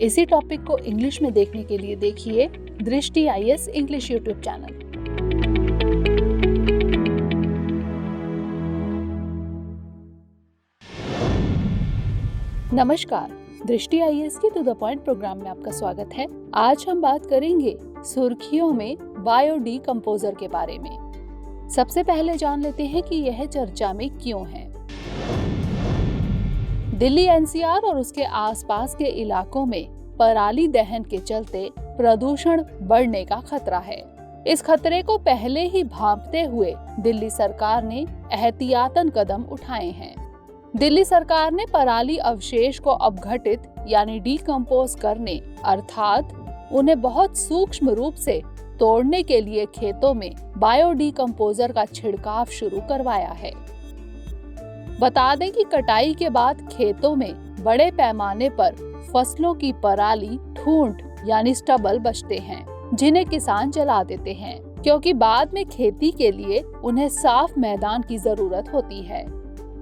इसी टॉपिक को इंग्लिश में देखने के लिए देखिए दृष्टि IAS इंग्लिश यूट्यूब चैनल। नमस्कार, दृष्टि IAS की टू द पॉइंट प्रोग्राम में आपका स्वागत है। आज हम बात करेंगे सुर्खियों में बायो डीकंपोजर के बारे में। सबसे पहले जान लेते हैं कि यह चर्चा में क्यों है। दिल्ली NCR और उसके आसपास के इलाकों में पराली दहन के चलते प्रदूषण बढ़ने का खतरा है। इस खतरे को पहले ही भांपते हुए दिल्ली सरकार ने एहतियातन कदम उठाए हैं। दिल्ली सरकार ने पराली अवशेष को अपघटित यानी डीकंपोज करने अर्थात उन्हें बहुत सूक्ष्म रूप से तोड़ने के लिए खेतों में बायो डीकंपोजर का छिड़काव शुरू करवाया है। बता दें कि कटाई के बाद खेतों में बड़े पैमाने पर फसलों की पराली ठूंठ यानी स्टबल बचते हैं, जिन्हें किसान जला देते हैं क्योंकि बाद में खेती के लिए उन्हें साफ मैदान की जरूरत होती है।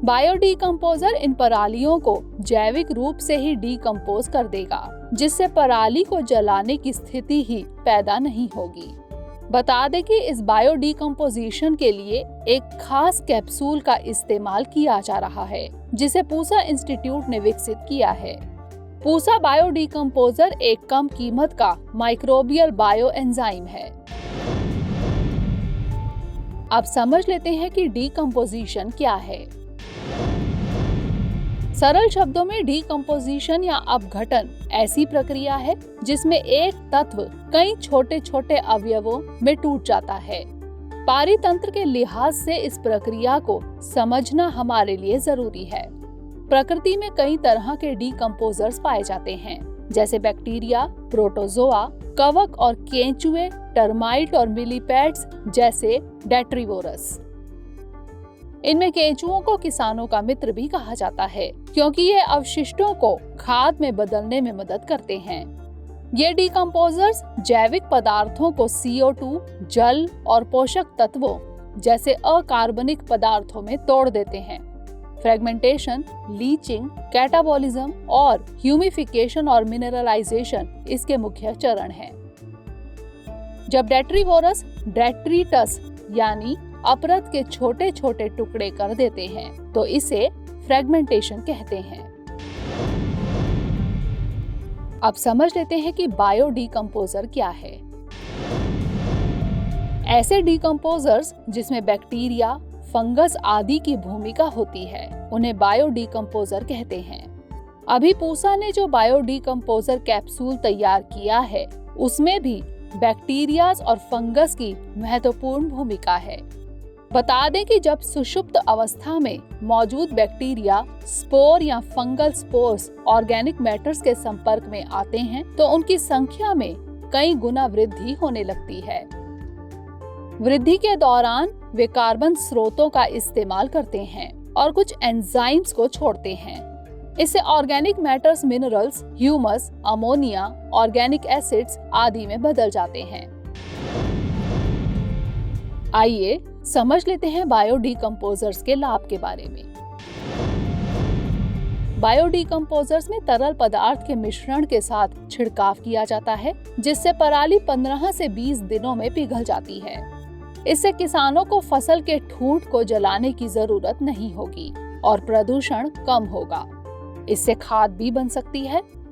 बायो डीकंपोजर इन परालियों को जैविक रूप से ही डीकंपोज कर देगा, जिससे पराली को जलाने की स्थिति ही पैदा नहीं होगी। बता दें कि इस बायो डीकंपोजिशन के लिए एक खास कैप्सूल का इस्तेमाल किया जा रहा है, जिसे पूसा इंस्टीट्यूट ने विकसित किया है। पूसा बायो डीकंपोजर एक कम कीमत का माइक्रोबियल बायो एंजाइम है। अब समझ लेते हैं कि डीकंपोजिशन क्या है। सरल शब्दों में डीकंपोजिशन या अपघटन ऐसी प्रक्रिया है जिसमें एक तत्व कई छोटे छोटे अवयवों में टूट जाता है। पारितंत्र के लिहाज से इस प्रक्रिया को समझना हमारे लिए जरूरी है। प्रकृति में कई तरह के डीकंपोजर्स पाए जाते हैं, जैसे बैक्टीरिया, प्रोटोजोआ, कवक और केंचुए, टर्माइट और मिलीपेड्स जैसे डेट्रीवोरस। इनमें केंचुओं को किसानों का मित्र भी कहा जाता है, क्योंकि ये अवशिष्टों को खाद में बदलने में मदद करते हैं। ये डीकंपोजर्स जैविक पदार्थों को CO2, जल और पोषक तत्वों जैसे अकार्बनिक पदार्थों में तोड़ देते हैं। फ्रेगमेंटेशन, लीचिंग, कैटाबॉलिज्म और ह्यूमिफिकेशन और मिनरलाइजेशन इसके मुख्य चरण हैं। जब डेट्रीवोरस डेट्रीटस यानी अपरत के छोटे छोटे टुकड़े कर देते हैं तो इसे फ्रेगमेंटेशन कहते हैं। अब समझ लेते हैं कि बायो डीकंपोजर क्या है। ऐसे डीकंपोजर्स जिसमें बैक्टीरिया, फंगस आदि की भूमिका होती है, उन्हें बायो डीकंपोजर कहते हैं। अभी पूसा ने जो बायो डीकंपोजर कैप्सूल तैयार किया है, उसमें भी बैक्टीरिया और फंगस की महत्वपूर्ण भूमिका है। बता दें कि जब सुषुप्त अवस्था में मौजूद बैक्टीरिया स्पोर या फंगल स्पोर्स ऑर्गेनिक मैटर्स के संपर्क में आते हैं तो उनकी संख्या में कई गुना वृद्धि होने लगती है। वृद्धि के दौरान वे कार्बन स्रोतों का इस्तेमाल करते हैं और कुछ एंजाइम्स को छोड़ते हैं। इससे organic matters minerals, humus, ammonia, organic acids आदि में बदल जाते हैं। आइए समझ लेते हैं बायो डीकंपोजर्स के लाभ के बारे में। बायो डीकंपोजर्स में तरल पदार्थ के मिश्रण के साथ छिड़काव किया जाता है, जिससे पराली 15 से 20 दिनों में पिघल जाती है। इससे किसानों को फसल के ठूंठ को जलाने की जरूरत नहीं होगी और प्रदूषण कम होगा। इससे खाद भी बन सकती है।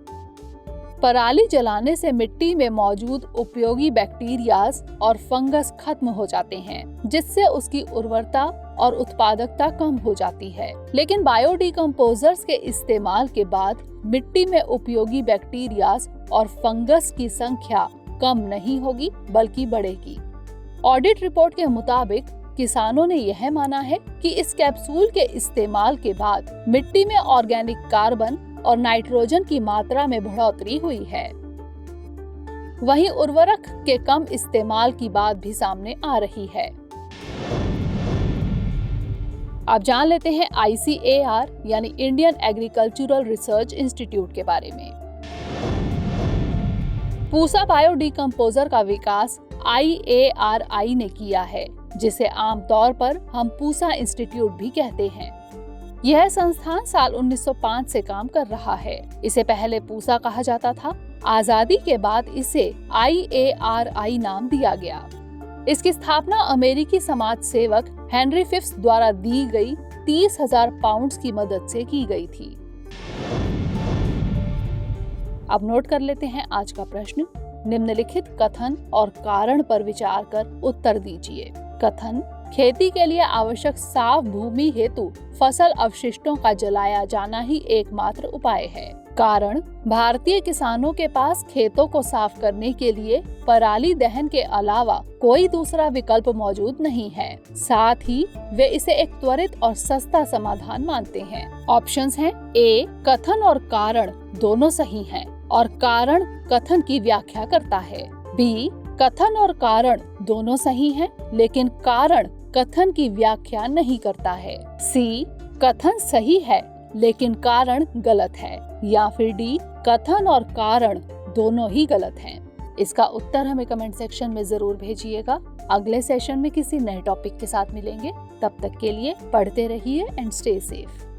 पराली जलाने से मिट्टी में मौजूद उपयोगी बैक्टीरियाज और फंगस खत्म हो जाते हैं, जिससे उसकी उर्वरता और उत्पादकता कम हो जाती है। लेकिन बायो डीकंपोजर्स के इस्तेमाल के बाद मिट्टी में उपयोगी बैक्टीरियाज और फंगस की संख्या कम नहीं होगी बल्कि बढ़ेगी। ऑडिट रिपोर्ट के मुताबिक किसानों ने यह माना है कि इस कैप्सूल के इस्तेमाल के बाद मिट्टी में ऑर्गेनिक कार्बन और नाइट्रोजन की मात्रा में बढ़ोतरी हुई है। वहीं उर्वरक के कम इस्तेमाल की बात भी सामने आ रही है। अब जान लेते हैं ICAR यानी इंडियन एग्रीकल्चरल रिसर्च इंस्टीट्यूट के बारे में। पूसा बायो डीकंपोजर का विकास IARI ने किया है, जिसे आमतौर पर हम पूसा इंस्टीट्यूट भी कहते हैं। यह संस्थान साल 1905 से काम कर रहा है। इसे पहले पूसा कहा जाता था। आजादी के बाद इसे IARI नाम दिया गया। इसकी स्थापना अमेरिकी समाज सेवक हेनरी फिफ्थ द्वारा दी गई 30,000 पाउंड की मदद से की गई थी। अब नोट कर लेते हैं आज का प्रश्न। निम्नलिखित कथन और कारण पर विचार कर उत्तर दीजिए। कथन: खेती के लिए आवश्यक साफ भूमि हेतु फसल अवशिष्टों का जलाया जाना ही एकमात्र उपाय है। कारण: भारतीय किसानों के पास खेतों को साफ करने के लिए पराली दहन के अलावा कोई दूसरा विकल्प मौजूद नहीं है। साथ ही वे इसे एक त्वरित और सस्ता समाधान मानते हैं। ऑप्शंस हैं: ए, कथन और कारण दोनों सही हैं और कारण कथन की व्याख्या करता है। बी, कथन और कारण दोनों सही हैं, लेकिन कारण कथन की व्याख्या नहीं करता है। सी, कथन सही है लेकिन कारण गलत है। या फिर डी, कथन और कारण दोनों ही गलत हैं। इसका उत्तर हमें कमेंट सेक्शन में जरूर भेजिएगा। अगले सेशन में किसी नए टॉपिक के साथ मिलेंगे। तब तक के लिए पढ़ते रहिए एंड स्टे सेफ।